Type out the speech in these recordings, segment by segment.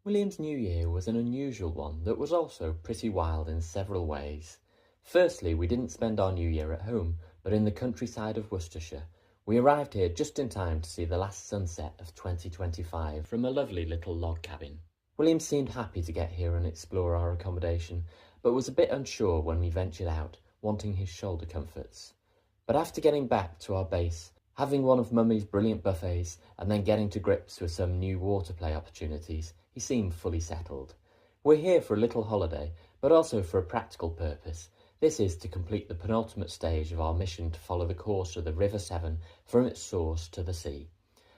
William's New Year was an unusual one that was also pretty wild in several ways. Firstly, we didn't spend our New Year at home, but in the countryside of Worcestershire. We arrived here just in time to see the last sunset of 2025 from a lovely little log cabin. William seemed happy to get here and explore our accommodation, but was a bit unsure when we ventured out, wanting his shoulder comforts. But after getting back to our base, having one of Mummy's brilliant buffets, and then getting to grips with some new water play opportunities, he seemed fully settled. We're here for a little holiday, but also for a practical purpose. This is to complete the penultimate stage of our mission to follow the course of the River Severn from its source to the sea.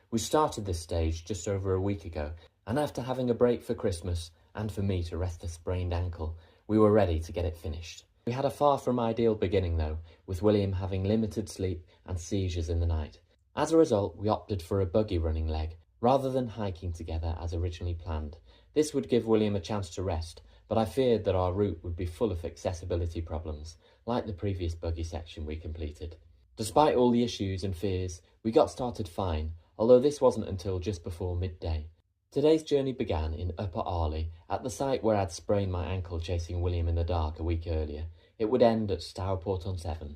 We started this stage just over a week ago, and after having a break for Christmas, and for me to rest a sprained ankle, we were ready to get it finished. We had a far from ideal beginning though, with William having limited sleep and seizures in the night. As a result, we opted for a buggy running leg, rather than hiking together as originally planned. This would give William a chance to rest, but I feared that our route would be full of accessibility problems, like the previous buggy section we completed. Despite all the issues and fears, we got started fine, although this wasn't until just before midday. Today's journey began in Upper Arley, at the site where I'd sprained my ankle chasing William in the dark a week earlier. It would end at Stourport-on-Severn.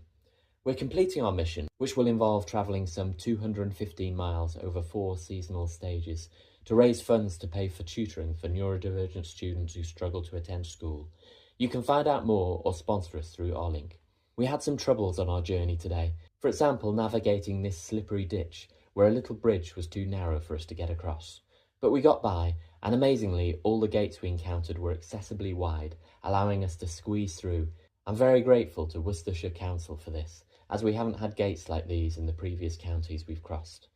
We're completing our mission, which will involve travelling some 215 miles over 4 seasonal stages to raise funds to pay for tutoring for neurodivergent students who struggle to attend school. You can find out more or sponsor us through our link. We had some troubles on our journey today, for example navigating this slippery ditch where a little bridge was too narrow for us to get across. But we got by, and amazingly all the gates we encountered were accessibly wide, allowing us to squeeze through. I'm very grateful to Worcestershire Council for this, as we haven't had gates like these in the previous counties we've crossed.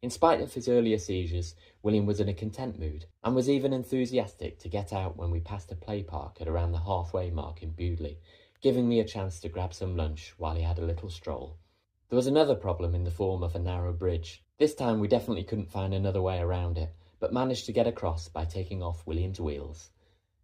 In spite of his earlier seizures, William was in a content mood, and was even enthusiastic to get out when we passed a play park at around the halfway mark in Bewdley, giving me a chance to grab some lunch while he had a little stroll. There was another problem in the form of a narrow bridge. This time we definitely couldn't find another way around it, but managed to get across by taking off William's wheels.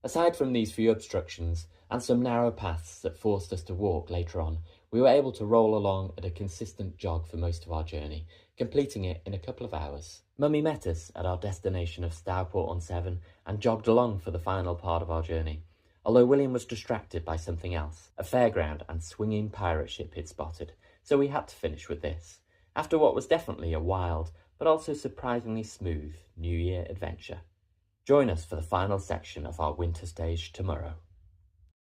Aside from these few obstructions, and some narrow paths that forced us to walk later on, we were able to roll along at a consistent jog for most of our journey, completing it in a couple of hours. Mummy met us at our destination of Stourport-on-Severn and jogged along for the final part of our journey, although William was distracted by something else, a fairground and swinging pirate ship he'd spotted, so we had to finish with this, after what was definitely a wild, but also surprisingly smooth, New Year adventure. Join us for the final section of our winter stage tomorrow.